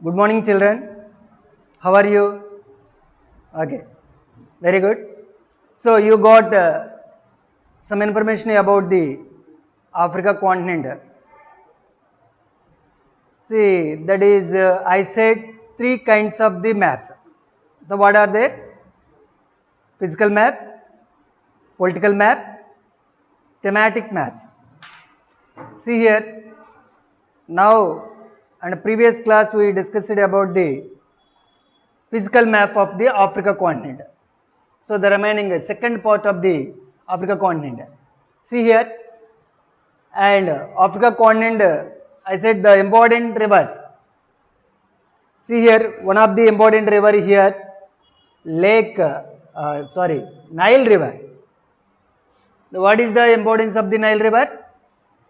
Good morning, children. How are you? Okay, very good. So you got some information about the Africa continent. See, that is, I said three kinds of the maps. So what are they? Physical map, political map, thematic maps. See here, now and previous class we discussed about the physical map of the Africa continent. So the remaining second part of the Africa continent. See here, and Africa continent, I said the important rivers. See here, one of the important river here, Nile River. What is the importance of the Nile River?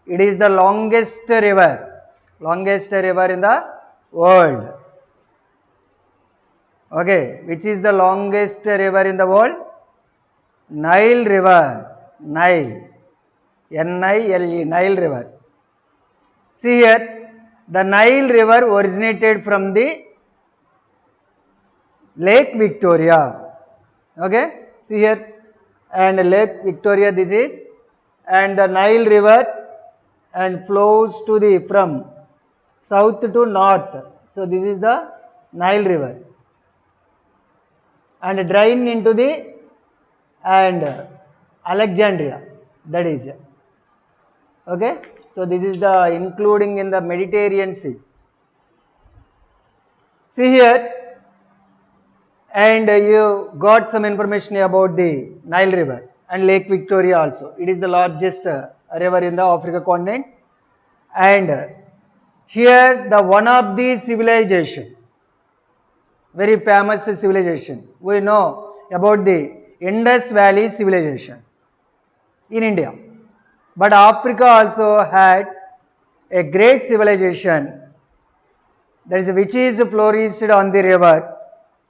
It is the longest river in the world. Okay, which is the longest river in the world? Nile River, Nile, N-I-L-E, Nile River. See here, the Nile River originated from the Lake Victoria. Okay, see here, and Lake Victoria this is, and the Nile River and flows to the from south to north. So this is the Nile River, and drain into the and Alexandria, that is. Okay, so this is the including in the Mediterranean Sea. See here, and you got some information about the Nile River and Lake Victoria also. It is the largest river in the Africa continent, and here the one of the civilization, very famous civilization, we know about the Indus Valley civilization in India. But Africa also had a great civilization, that is which is flourished on the river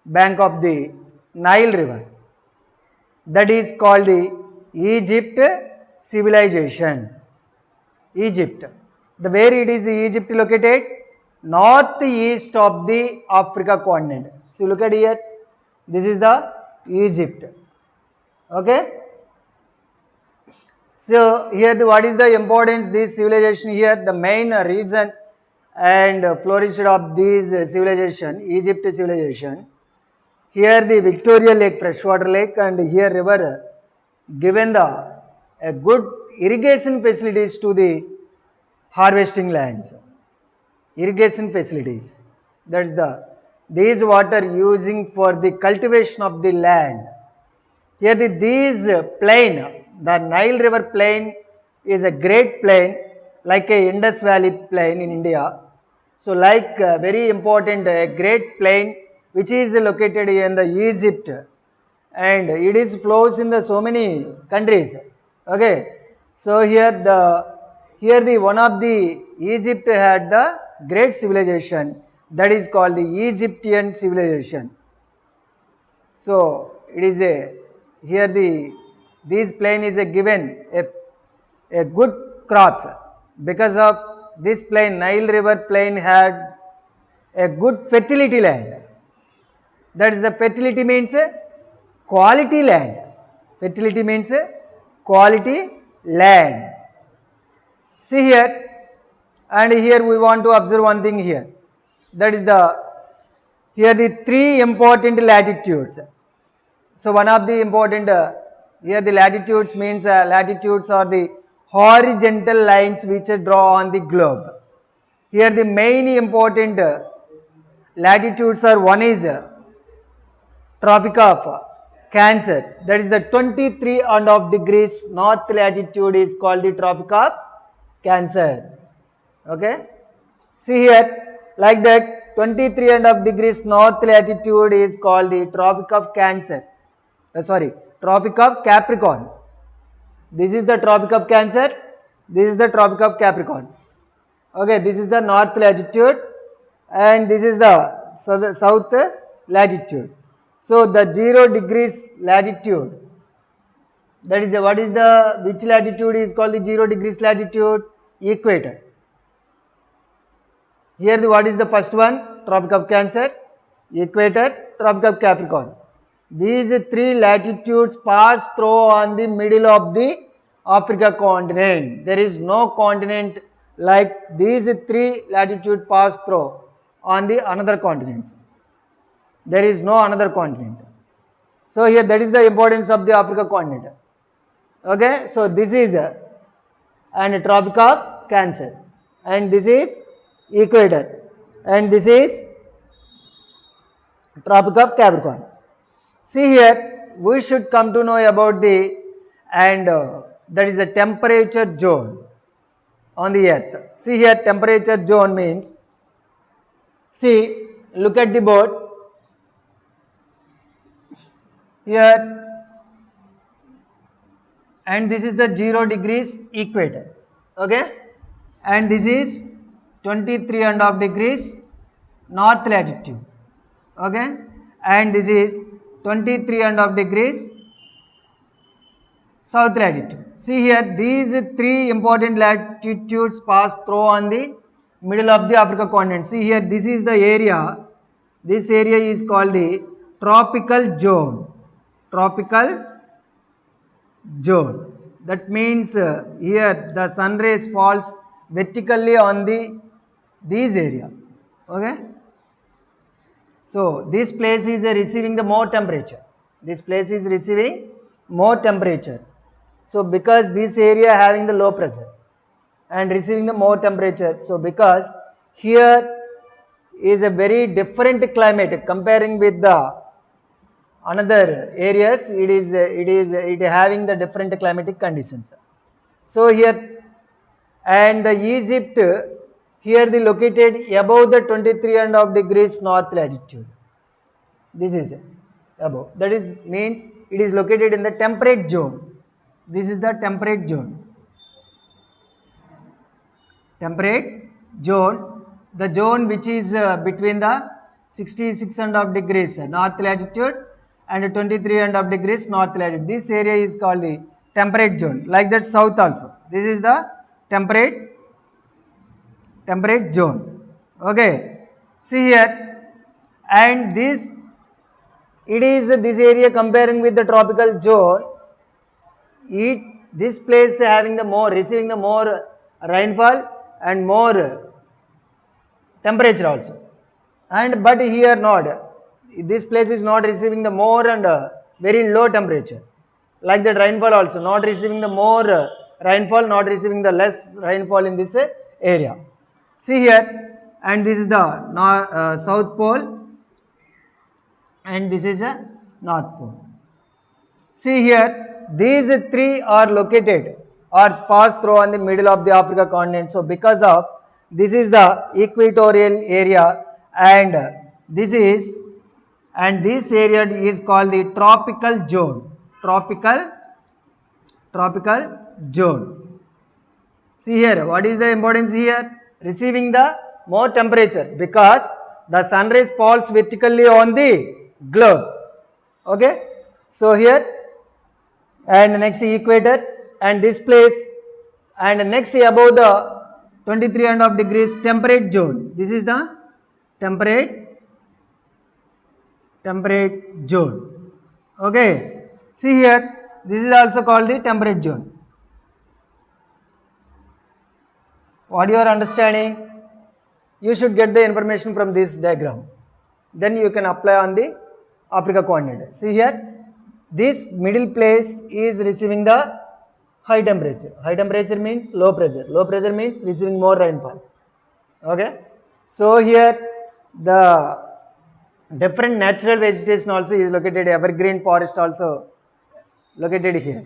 bank of the Nile River. That is called the Egypt civilization. Egypt. The where it is Egypt located? Northeast of the Africa continent. See, look at here. This is the Egypt. Okay. So here what is the importance this civilization here? The main reason and flourished of this civilization, Egypt civilization. Here the Victoria Lake, freshwater lake, and here river given the a good irrigation facilities to the harvesting lands. Irrigation facilities. That is these water using for the cultivation of the land. Here these plain, the Nile River plain is a great plain like a Indus Valley plain in India. So like very important great plain which is located in the Egypt, and it is flows in the so many countries. Okay, so here the one of the Egypt had the great civilization, that is called the Egyptian civilization. So it is a here this plain is a given a good crops, because of this plain, Nile River plain had a good fertility land. That is, the fertility means quality land. Fertility means quality land. See here, and here we want to observe one thing here. That is here the three important latitudes. So one of the important here the latitudes means latitudes are the horizontal lines which draw on the globe. Here the main important latitudes are, one is Tropic of Cancer, that is the 23.5 degrees north latitude is called the Tropic of Cancer. Okay, see here, like that 23.5 degrees north latitude is called the Tropic of Cancer. Tropic of Capricorn. This is the Tropic of Cancer, this is the Tropic of Capricorn. Okay, this is the north latitude and this is the south latitude. So the 0 degrees latitude, that is what is the which latitude is called the 0 degrees latitude? Equator. Here what is the first one? Tropic of Cancer, equator, Tropic of Capricorn. These three latitudes pass through on the middle of the Africa continent. There is no continent like these three latitudes pass through on the another continents. There is no another continent. So here that is the importance of the Africa continent. Okay, so this is and Tropic of Cancer, and this is equator, and this is Tropic of Capricorn. See here, we should come to know about the that is the temperature zone on the earth. See here, temperature zone means, see, look at the board. Here, and this is the 0 degrees equator, okay, and this is 23.5 degrees north latitude, okay, and this is 23.5 degrees south latitude. See here, these three important latitudes pass through on the middle of the Africa continent. See here, this is the area, this area is called the tropical zone. Tropical zone. That means here the sun rays falls vertically on these area. Okay. So this place is receiving the more temperature. This place is receiving more temperature. So because this area having the low pressure and receiving the more temperature. So because here is a very different climate comparing with the another areas, it having the different climatic conditions. So here, and the Egypt here the located above the 23.5 degrees north latitude. This is above. That is means it is located in the temperate zone. This is the temperate zone. Temperate zone, the zone which is between the 66.5 degrees north latitude and 23.5 degrees north latitude. This area is called the temperate zone. Like that south also. This is the temperate zone. Okay. See here, and this area comparing with the tropical zone. This place having the more receiving the more rainfall and more temperature also. And but here not. This place is not receiving the more and very low temperature. Like that rainfall also, not receiving the more rainfall, not receiving the less rainfall in this area. See here, and this is the south pole, and this is a north pole. See here, these three are located or pass through on the middle of the Africa continent. So because of this is the equatorial area, and this area is called the tropical zone. Tropical zone. See here, what is the importance here? Receiving the more temperature because the sun rays falls vertically on the globe. Okay. So here, and next equator, and this place, and next above the 23.5 degrees temperate zone. This is the temperate zone. Okay. See here, this is also called the temperate zone. What you are understanding? You should get the information from this diagram. Then you can apply on the Africa continent. See here, this middle place is receiving the high temperature. High temperature means low pressure. Low pressure means receiving more rainfall. Okay. So here the different natural vegetation also is located. Evergreen forest also located here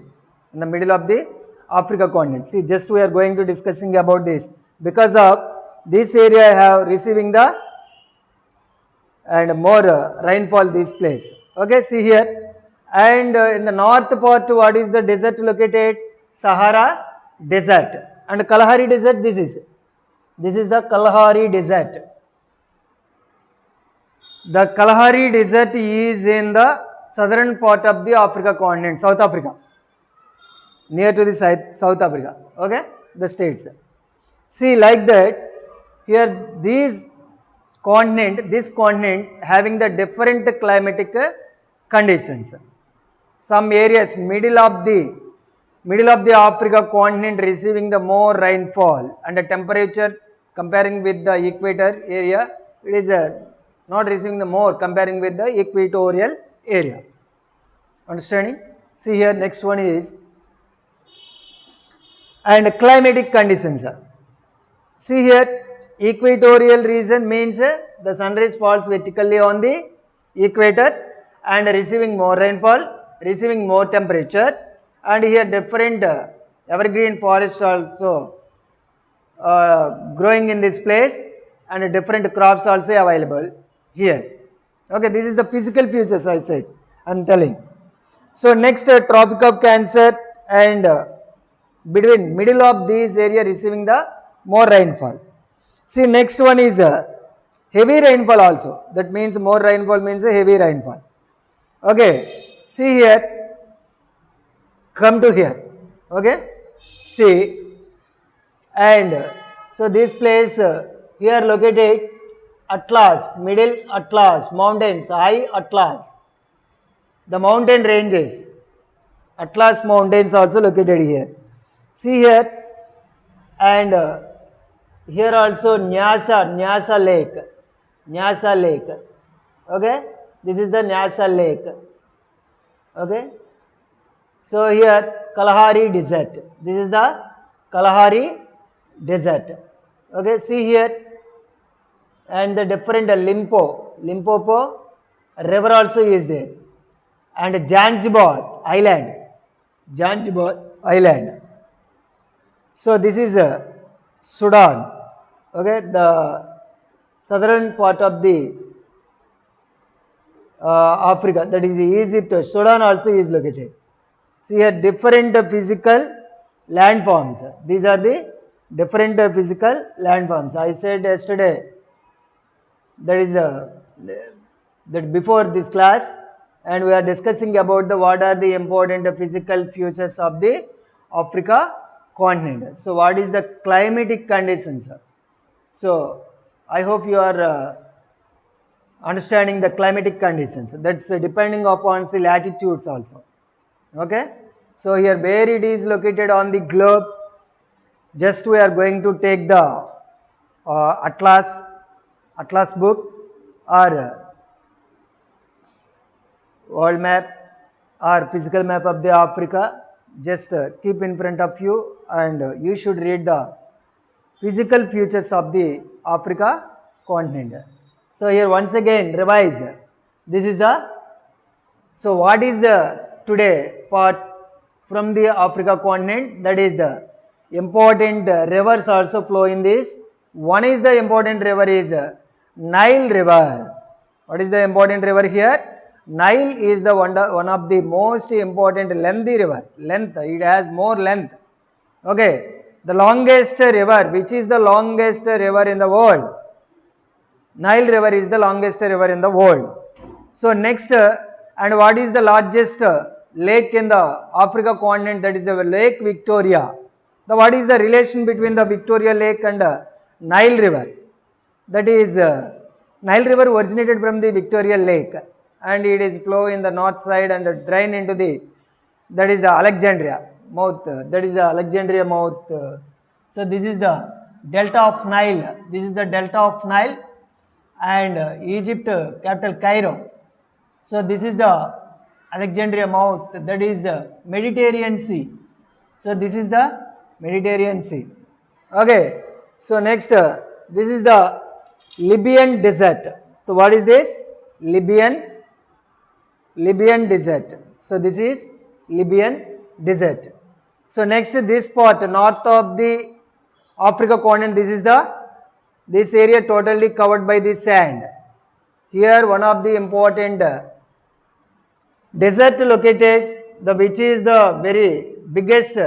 in the middle of the Africa continent. See, just we are going to discussing about this because of this area have receiving the and more rainfall this place. Okay, see here, and in the north part, what is the desert located? Sahara desert, and Kalahari desert. This is the Kalahari desert. The Kalahari desert is in the southern part of the Africa continent, South Africa, near to the South Africa. Okay, the states. See, like that, here these continent, this continent having the different climatic conditions. Some areas middle of the Africa continent receiving the more rainfall, and the temperature comparing with the equator area, it is not receiving the more comparing with the equatorial area. Understanding? See here, next one is and climatic conditions. See here, equatorial region means the sunrise falls vertically on the equator and receiving more rainfall, receiving more temperature, and here different evergreen forests also growing in this place, and different crops also available here. Okay, this is the physical features I said, I am telling. So next, Tropic of Cancer, and between middle of this area receiving the more rainfall. See, next one is heavy rainfall also. That means more rainfall means a heavy rainfall. Okay, see here, come to here. Okay, see, and so this place here located Atlas, middle Atlas, mountains, high Atlas, the mountain ranges, Atlas mountains also located here. See here, and here also Nyasa Lake, okay, this is the Nyasa Lake, okay. So here Kalahari Desert, this is the Kalahari Desert, okay. See here, and the different Limpopo river also is there, and Zanzibar Island. So this is Sudan, okay, the southern part of the Africa, that is Egypt. Sudan also is located. See here, different physical landforms. These are the different physical landforms. I said yesterday, that is that before this class, and we are discussing about the what are the important physical features of the Africa continent. So what is the climatic conditions? So I hope you are understanding the climatic conditions. That's depending upon the latitudes also. Okay. So here where it is located on the globe, just we are going to take the Atlas book or world map or physical map of the Africa. Just keep in front of you, and you should read the physical features of the Africa continent. So here once again revise. This is the, so what is the today part from the Africa continent? That is the important rivers also flow in this. One is the important river is Nile River. What is the important river here? Nile is the one of the most important lengthy river. It has more length. Okay, the longest river, which is the longest river in the world? Nile River is the longest river in the world. So next, and what is the largest lake in the Africa continent? That is the Lake Victoria. What is the relation between the Victoria Lake and Nile River? That is, Nile River originated from the Victoria Lake, and it is flow in the north side and drain into the, that is the Alexandria mouth. That is the Alexandria mouth. So this is the delta of Nile. This is the delta of Nile, and Egypt capital Cairo. So this is the Alexandria mouth. That is Mediterranean Sea. So this is the Mediterranean Sea. Okay. So next, this is the Libyan Desert. So what is this? Libyan Desert. So this is Libyan Desert. So next, this part north of the Africa continent, this area totally covered by the sand. Here one of the important desert located, which is the very biggest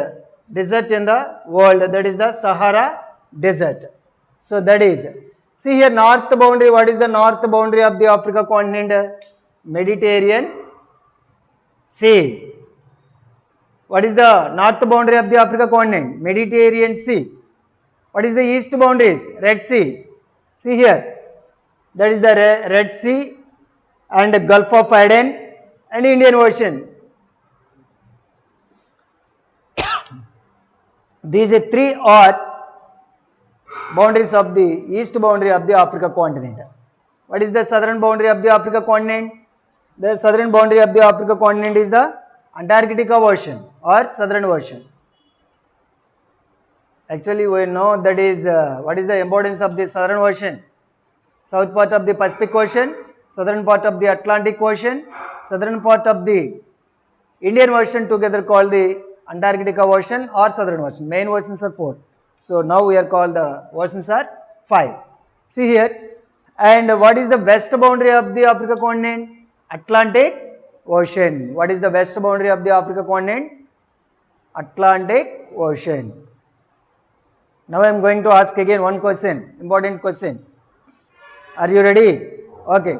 desert in the world, that is the Sahara Desert. So that is, see here north boundary. What is the north boundary of the Africa continent? Mediterranean Sea. What is the north boundary of the Africa continent? Mediterranean Sea. What is the east boundaries? Red Sea. See here, that is the Red Sea and the Gulf of Aden and Indian Ocean. These three are boundaries of the east boundary of the Africa continent. What is the southern boundary of the Africa continent? The southern boundary of the Africa continent is the Antarctica Ocean or Southern Ocean. Actually, we know that is what is the importance of the Southern Ocean? South part of the Pacific Ocean, southern part of the Atlantic Ocean, southern part of the Indian Ocean together called the Antarctica Ocean or Southern Ocean. Main oceans are 4. So now we are called the oceans are 5. See here. And what is the west boundary of the Africa continent? Atlantic Ocean. What is the west boundary of the Africa continent? Atlantic Ocean. Now I am going to ask again one question, important question. Are you ready? Okay.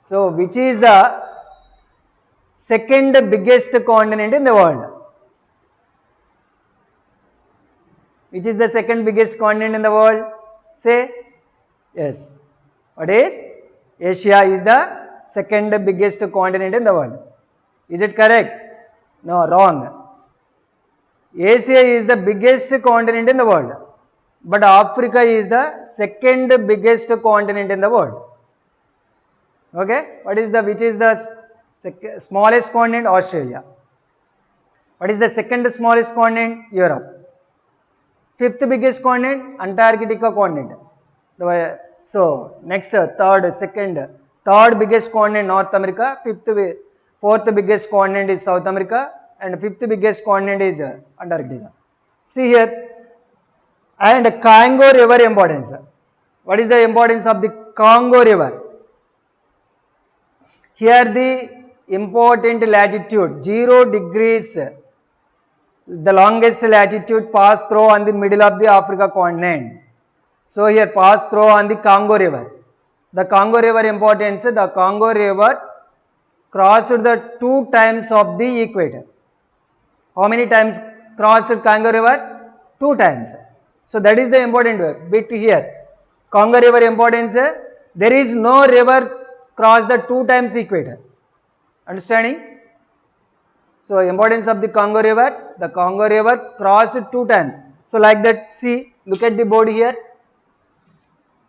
So which is the second biggest continent in the world? Which is the second biggest continent in the world? Say yes. What is? Asia is the second biggest continent in the world. Is it correct? No, wrong. Asia is the biggest continent in the world, but Africa is the second biggest continent in the world. Okay? What is the, which is the smallest continent? Australia. What is the second smallest continent? Europe. Fifth biggest continent? Antarctica continent. So, next, third biggest continent North America, fourth biggest continent is South America, and fifth biggest continent is Antarctica. See here, and Congo River importance. What is the importance of the Congo River? Here the important latitude, 0 degrees, the longest latitude pass through on the middle of the Africa continent. So here pass through on the Congo River. The Congo River importance, the Congo River crossed the 2 times of the equator. How many times crossed Congo River? 2 times. So that is the important bit here. Congo River importance, there is no river cross the 2 times equator. Understanding? So importance of the Congo River crossed 2 times. So like that, see, look at the board here.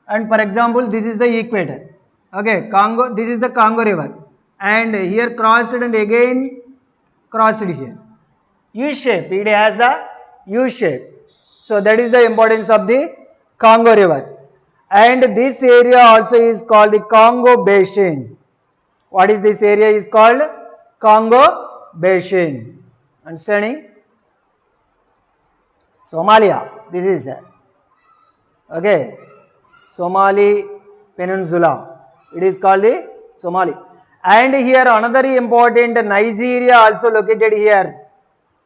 And for example, this is the equator. Okay, this is the Congo River. And here crossed and again crossed here. U shape, it has the U shape. So that is the importance of the Congo River. And this area also is called the Congo Basin. What is this area is called? Congo Basin. Understanding? Somalia, this is okay. Somali Peninsula. It is called the Somali. And here another important Nigeria also located here.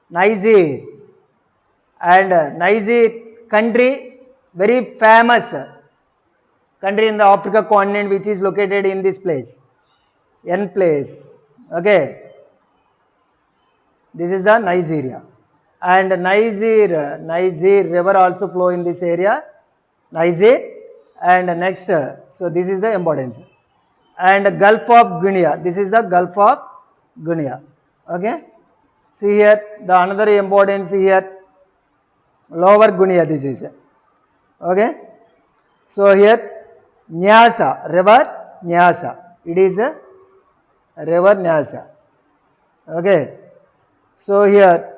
Niger. And Niger country, very famous country in the Africa continent, which is located in this place. N place. Okay. This is the Nigeria. And Niger river also flow in this area. Niger. And next, so this is the importance. And Gulf of Guinea. This is the Gulf of Guinea. Okay. See here, the another importance here. Lower Guinea, this is. Okay. So here, Nyasa, river Nyasa. It is a river Nyasa. Okay. So here,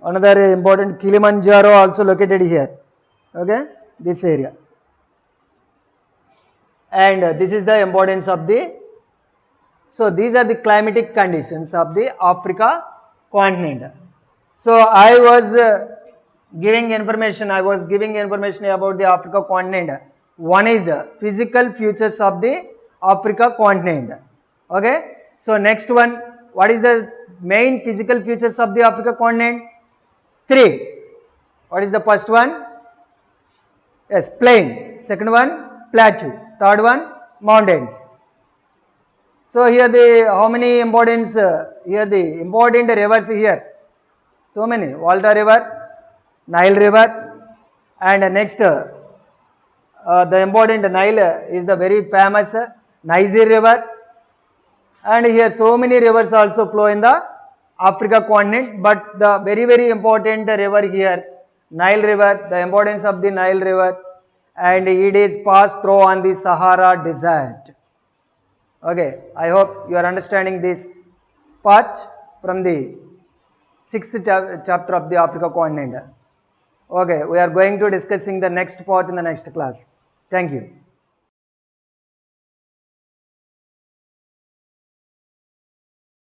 another important Kilimanjaro also located here. Okay. This area. And this is the importance of the, so these are the climatic conditions of the Africa continent. So I was giving information about the Africa continent. One is physical features of the Africa continent. Okay. So next one, what is the main physical features of the Africa continent? 3. What is the first one? Yes, plain. Second one, plateau. Third one, mountains. So here the, how many importance, here the important rivers here. So many, Volta River, Nile River, and next the important Nile is the very famous Niger river, and here so many rivers also flow in the Africa continent, but the very important river here, Nile river, the importance of the Nile river, and it is passed through on the Sahara desert. Okay, I hope you are understanding this part from the 6th chapter of the Africa continent. Okay, we are going to discussing the next part in the next class. Thank you.